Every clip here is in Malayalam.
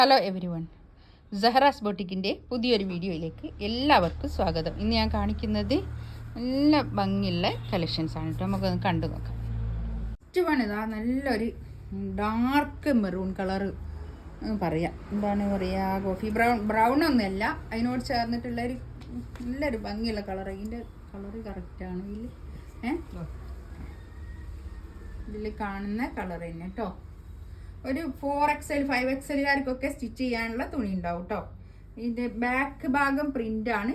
ഹലോ എവരി വൺ, സഹറാസ് ബൊട്ടിക്കിൻ്റെ പുതിയൊരു വീഡിയോയിലേക്ക് എല്ലാവർക്കും സ്വാഗതം. ഇന്ന് ഞാൻ കാണിക്കുന്നത് നല്ല ഭംഗിയുള്ള കളക്ഷൻസ് ആണ് കേട്ടോ. നമുക്കൊന്ന് കണ്ടു നോക്കാം. ഫസ്റ്റ് വൺ ഇതാ നല്ലൊരു ഡാർക്ക് മെറൂൺ കളറ് പറയാം. എന്താണ് പറയുക, കോഫി ബ്രൗൺ ഒന്നുമല്ല, അതിനോട് ചേർന്നിട്ടുള്ളൊരു നല്ലൊരു ഭംഗിയുള്ള കളർ. ഇതിൻ്റെ കളറ് കറക്റ്റാണ് ഇതിൽ കാണുന്ന കളർ തന്നെ കേട്ടോ. ഒരു 4XL 5XLകാർക്കൊക്കെ സ്റ്റിച്ച് ചെയ്യാനുള്ള തുണി ഉണ്ടാവും കേട്ടോ. ഇതിൻ്റെ ബാക്ക് ഭാഗം പ്രിൻ്റാണ്.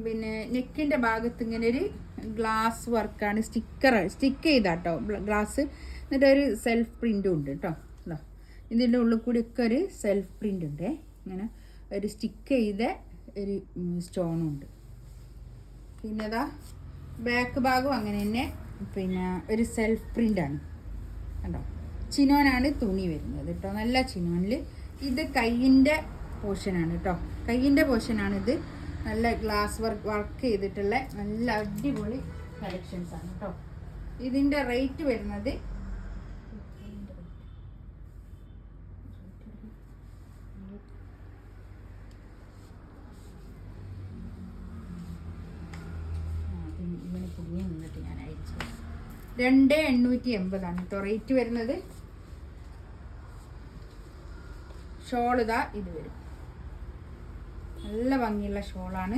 പിന്നെ നെക്കിൻ്റെ ഭാഗത്ത് ഇങ്ങനെ ഒരു ഗ്ലാസ് വർക്കാണ്, സ്റ്റിക്ക് ചെയ്താട്ടോ ഗ്ലാസ്. എന്നിട്ട് ഒരു സെൽഫ് പ്രിൻ്റും ഉണ്ട് കേട്ടോ. ഇതിൻ്റെ ഉള്ളിൽ കൂടി ഒക്കെ ഒരു സെൽഫ് പ്രിൻ്റ് ഉണ്ട്. ഇങ്ങനെ ഒരു സ്റ്റിക്ക് ചെയ്ത ഒരു സ്റ്റോണും ഉണ്ട്. പിന്നെ ഇതാ ബാക്ക് ഭാഗം അങ്ങനെ തന്നെ പിന്നെ ഒരു സെൽഫ് പ്രിൻ്റാണ് കണ്ടോ. ചിനോനാണ് തുണി വരുന്നത് കേട്ടോ, നല്ല ചിനോനിൽ. ഇത് കയ്യിൻ്റെ പോർഷനാണ് കേട്ടോ, കയ്യിൻ്റെ പോർഷനാണിത്. നല്ല ഗ്ലാസ് വർക്ക് ചെയ്തിട്ടുള്ള നല്ല അടിപൊളി കളക്ഷൻസ് ആണ് കേട്ടോ. ഇതിൻ്റെ റേറ്റ് വരുന്നത് ഞാൻ അയച്ചു 2,880 കേട്ടോ റേറ്റ് വരുന്നത്. ഷോൾ ഇതാ ഇത് വരും, നല്ല ഭംഗിയുള്ള ഷോളാണ്.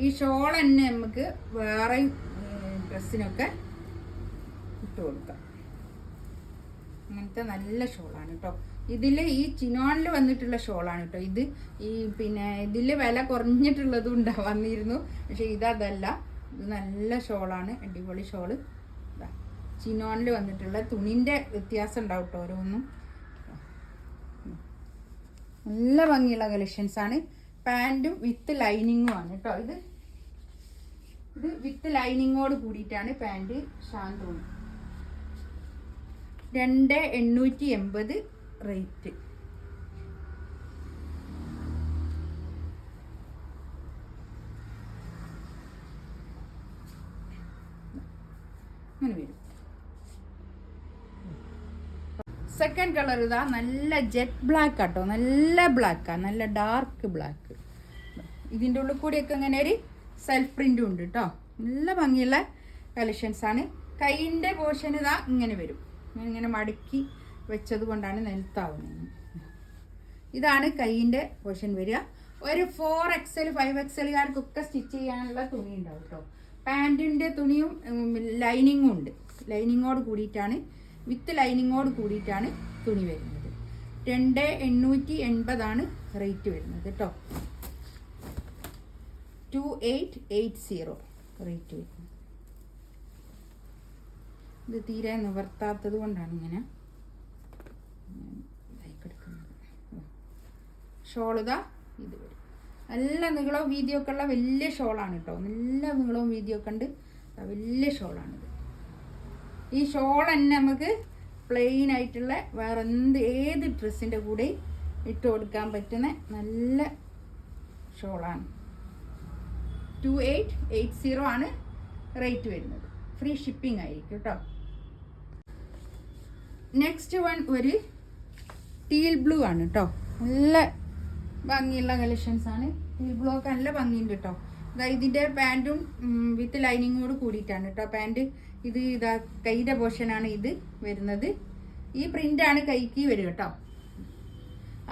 ഈ ഷോൾ തന്നെ നമുക്ക് വേറെ ഡ്രസ്സിനൊക്കെ ഇട്ട് കൊടുക്കാം. അങ്ങനത്തെ നല്ല ഷോളാണ് കേട്ടോ. ഇതിൽ ഈ ചിനോണിൽ വന്നിട്ടുള്ള ഷോളാണ് കേട്ടോ. ഇത് ഈ പിന്നെ ഇതിൽ വില കുറഞ്ഞിട്ടുള്ളതും വന്നിരുന്നു, പക്ഷെ ഇതല്ല. ഇത് നല്ല ഷോളാണ്, അടിപൊളി ഷോള്. ചിനോണിൽ വന്നിട്ടുള്ള തുണിൻ്റെ വ്യത്യാസം ഉണ്ടാവും കേട്ടോ ഓരോന്നും. നല്ല ഭംഗിയുള്ള കളക്ഷൻസ് ആണ്. പാൻറ്റും വിത്ത് ലൈനിങ്ങും ആണ് കേട്ടോ. ഇത് വിത്ത് ലൈനിങ്ങോട് കൂടിയിട്ടാണ് പാൻറ്റ്. ഷാന്തൂണ് 2,880 റേറ്റ്. അങ്ങനെ വരും. സെക്കൻഡ് കളർ ഇതാ നല്ല ജെറ്റ് ബ്ലാക്ക് ആട്ടോ, നല്ല ബ്ലാക്കാണ്, നല്ല ഡാർക്ക് ബ്ലാക്ക്. ഇതിൻ്റെ ഉള്ളിൽ കൂടിയൊക്കെ ഇങ്ങനെ ഒരു സെൽഫ് പ്രിൻറ്റും ഉണ്ട് കേട്ടോ. നല്ല ഭംഗിയുള്ള കളക്ഷൻസ് ആണ്. കൈയിൻ്റെ പോർഷൻ ഇതാ ഇങ്ങനെ വരും, ഇങ്ങനെ മടക്കി വെച്ചത് കൊണ്ടാണ് നിലത്താവുന്നത്. ഇതാണ് കൈയിൻ്റെ പോർഷൻ വരിക. ഒരു 4XL 5XLകാർക്കൊക്കെ സ്റ്റിച്ച് ചെയ്യാനുള്ള തുണി ഉണ്ടാവും കേട്ടോ. പാൻറ്റിൻ്റെ തുണിയും ലൈനിങ്ങും ഉണ്ട്, ലൈനിങ്ങോട് കൂടിയിട്ടാണ്, വിത്ത് ലൈനിങ്ങോട് കൂടിയിട്ടാണ് തുണി വരുന്നത്. 2,880 റേറ്റ് വരുന്നത് കേട്ടോ. 2,880 റേറ്റ് വരുന്നത്. ഇത് തീരെ നിവർത്താത്തത് കൊണ്ടാണ് ഇങ്ങനെ ഇതായിക്കെടുക്കുന്നത്. ഷോളിതാ ഇത് വരും, നല്ല നീളവും വീതിയൊക്കെ ഉള്ള വലിയ ഷോളാണ് കേട്ടോ. നല്ല നീളവും വീതിയൊക്കെ ഉണ്ട്, വലിയ ഷോളാണിത്. ഈ ഷോൾ തന്നെ നമുക്ക് പ്ലെയിൻ ആയിട്ടുള്ള വേറെ ഏത് ഡ്രസ്സിൻ്റെ കൂടെ ഇട്ട് കൊടുക്കാൻ പറ്റുന്ന നല്ല ഷോളാണ്. 2,880 ആണ് റേറ്റ് വരുന്നത്. ഫ്രീ ഷിപ്പിംഗ് ആയിരിക്കും കേട്ടോ. നെക്സ്റ്റ് വൺ ഒരു ടീൽ ബ്ലൂ ആണ് കേട്ടോ. നല്ല ഭംഗിയുള്ള കളക്ഷൻസ് ആണ്. ടീൽ ബ്ലൂ ഒക്കെ നല്ല ഭംഗിയുണ്ട് കേട്ടോ. ഇതിൻ്റെ പാൻറ്റും വിത്ത് ലൈനിങ്ങോട് കൂടിയിട്ടാണ് കേട്ടോ പാൻറ്റ്. ഇത് ഇതാ കൈയുടെ പോർഷനാണ് ഇത് വരുന്നത്. ഈ പ്രിൻ്റാണ് കൈക്ക് വരും കേട്ടോ.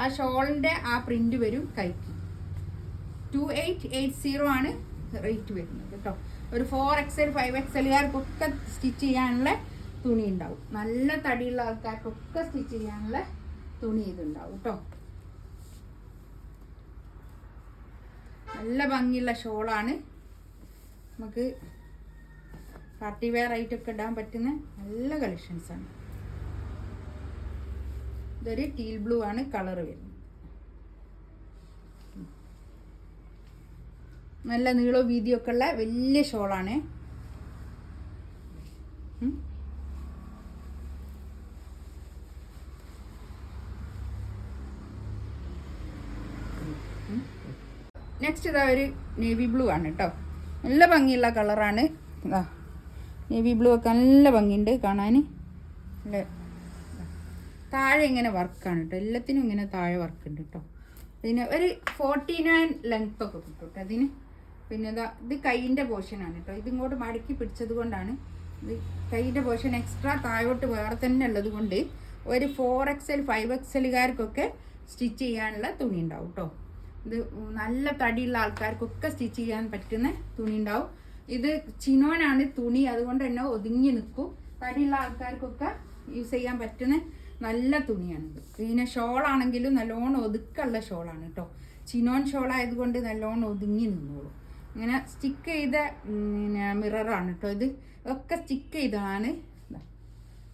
ആ ഷോളിൻ്റെ ആ പ്രിൻ്റ് വരും കൈക്ക്. 2,880 ആണ് റേറ്റ് വരുന്നത് കേട്ടോ. ഒരു 4XL 5XLകാർക്കൊക്കെ സ്റ്റിച്ച് ചെയ്യാനുള്ള തുണി ഉണ്ടാവും. നല്ല തടിയുള്ള ആൾക്കാർക്കൊക്കെ സ്റ്റിച്ച് ചെയ്യാനുള്ള തുണി ഇതുണ്ടാവും കേട്ടോ. നല്ല ഭംഗിയുള്ള ഷോളാണ്. നമുക്ക് പാർട്ടി വെയർ ആയിട്ടൊക്കെ ഇടാൻ പറ്റുന്ന നല്ല കളക്ഷൻസാണ്. ഇതൊരു ടീൽ ബ്ലൂ ആണ് കളർ വരുന്നത്. നല്ല നീളവും വീതിയൊക്കെ ഉള്ള വലിയ ഷോളാണ്. നെക്സ്റ്റ് ഇതാ ഒരു നേവി ബ്ലൂ ആണ് കേട്ടോ. നല്ല ഭംഗിയുള്ള കളറാണ്. ഇതാ നേവി ബ്ലൂ ഒക്കെ നല്ല ഭംഗിയുണ്ട് കാണാൻ. താഴെ ഇങ്ങനെ വർക്കാണ് കേട്ടോ, എല്ലാത്തിനും ഇങ്ങനെ താഴെ വർക്ക് ഉണ്ട് കേട്ടോ. പിന്നെ ഒരു 49 ലെങ്ത് ഒക്കെ കിട്ടും കേട്ടോ അതിന്. പിന്നെ ഇത് കൈയിൻ്റെ പോർഷനാണ് കേട്ടോ, ഇതിങ്ങോട്ട് മടക്കി പിടിച്ചത് കൊണ്ടാണ് ഇത് കൈയിൻ്റെ പോർഷൻ എക്സ്ട്രാ താഴോട്ട് വേറെ തന്നെ ഉള്ളത് കൊണ്ട് ഒരു 4XL 5XLകാർക്കൊക്കെ സ്റ്റിച്ച് ചെയ്യാനുള്ള തുണി ഉണ്ടാവും കേട്ടോ. ഇത് നല്ല തടിയുള്ള ആൾക്കാർക്കൊക്കെ സ്റ്റിച്ച് ചെയ്യാൻ പറ്റുന്ന തുണി ഉണ്ടാവും. ഇത് ചിനോനാണ് തുണി, അതുകൊണ്ട് തന്നെ ഒതുങ്ങി നിൽക്കും. തടിയുള്ള ആൾക്കാർക്കൊക്കെ യൂസ് ചെയ്യാൻ പറ്റുന്ന നല്ല തുണിയാണിത്. പിന്നെ ഷോളാണെങ്കിലും നല്ലോണം ഒതുക്കമുള്ള ഷോളാണ് കേട്ടോ. ചിനോൻ ഷോളായതുകൊണ്ട് നല്ലോണം ഒതുങ്ങി നിന്നോളും. ഇങ്ങനെ സ്റ്റിക്ക് ചെയ്ത പിന്നെ മിററാണ് കേട്ടോ ഇത്. ഒക്കെ സ്റ്റിക്ക് ചെയ്തതാണ്.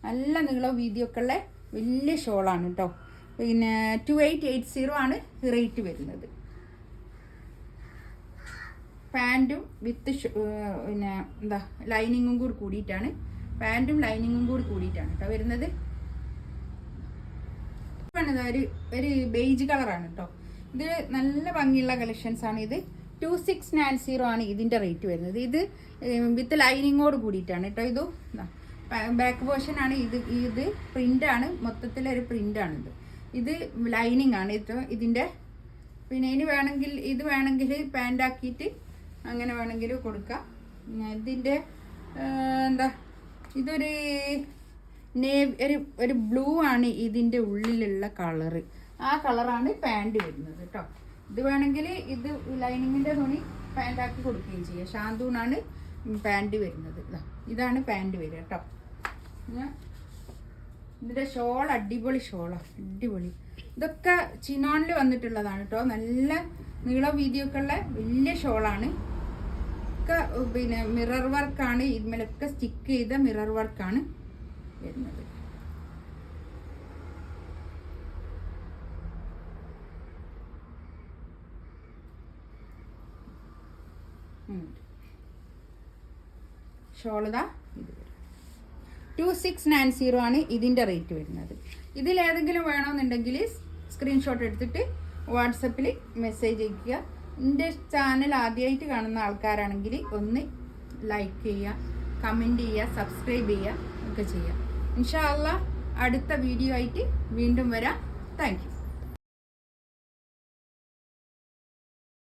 നല്ല നീളവും വീതിയൊക്കെ ഉള്ള വലിയ ഷോളാണ് കേട്ടോ. പിന്നെ 2880 ആണ് റേറ്റ് വരുന്നത്. പാൻറ്റും വിത്ത് പിന്നെ ലൈനിങ്ങും കൂടി കൂടിയിട്ടാണ്, പാൻറ്റും ലൈനിങ്ങും കൂടി കൂടിയിട്ടാണ് കേട്ടോ വരുന്നത്. ഒരു ബേജ് കളറാണ് കേട്ടോ. ഇത് നല്ല ഭംഗിയുള്ള കളക്ഷൻസ് ആണ്. ഇത് 2690 ആണ് ഇതിൻ്റെ റേറ്റ് വരുന്നത്. ഇത് വിത്ത് ലൈനിങ്ങോട് കൂടിയിട്ടാണ് കേട്ടോ. ഇത് ബാക്ക് പോർഷനാണ്. ഇത് പ്രിൻ്റാണ്, മൊത്തത്തിലൊരു പ്രിൻ്റാണിത്. ഇത് ലൈനിങ് ആണ് ഇതിൻ്റെ. പിന്നെ ഇനി വേണമെങ്കിൽ ഇത് വേണമെങ്കിൽ പാൻ്റാക്കിയിട്ട് അങ്ങനെ വേണമെങ്കിൽ കൊടുക്കാം. ഇതിൻ്റെ ഇതൊരു ഒരു ബ്ലൂ ആണ് ഇതിൻ്റെ ഉള്ളിലുള്ള കളറ്. ആ കളറാണ് പാൻറ് വരുന്നത് കേട്ടോ. ഇത് വേണമെങ്കിൽ ഇത് ലൈനിങ്ങിൻ്റെ തുണി പാൻ്റാക്കി കൊടുക്കുകയും ചെയ്യാം. ഷാന്തൂണാണ് പാൻറ് വരുന്നത്. ഇതാണ് പാൻറ് വരിക കേട്ടോ. ഇതിൻ്റെ ഷോൾ അടിപൊളി ഷോളാണ്, അടിപൊളി. ഇതൊക്കെ ചിനോണിൽ വന്നിട്ടുള്ളതാണ് കേട്ടോ. നല്ല നീളം വീതിയൊക്കെ ഉള്ള വലിയ ഷോളാണ്. ഒക്കെ പിന്നെ മിറർ വർക്കാണ്, ഇതിന്മേലൊക്കെ സ്റ്റിക്ക് ചെയ്ത മിറർ വർക്കാണ് വരുന്നത്. ഷോളിതാ ഇത് 2690 ആണ് ഇതിൻ്റെ റേറ്റ് വരുന്നത്. ഇതിലേതെങ്കിലും വേണമെന്നുണ്ടെങ്കിൽ സ്ക്രീൻഷോട്ട് എടുത്തിട്ട് വാട്സപ്പിൽ മെസ്സേജ് അയയ്ക്കുക. എൻ്റെ ചാനൽ ആദ്യമായിട്ട് കാണുന്ന ആൾക്കാരാണെങ്കിൽ ഒന്ന് ലൈക്ക് ചെയ്യുക, കമൻറ്റ് ചെയ്യുക, സബ്സ്ക്രൈബ് ചെയ്യുക ഒക്കെ ചെയ്യുക. ഇൻഷാ അല്ലാഹ് അടുത്ത വീഡിയോ ആയിട്ട് വീണ്ടും വരാം. Thank you.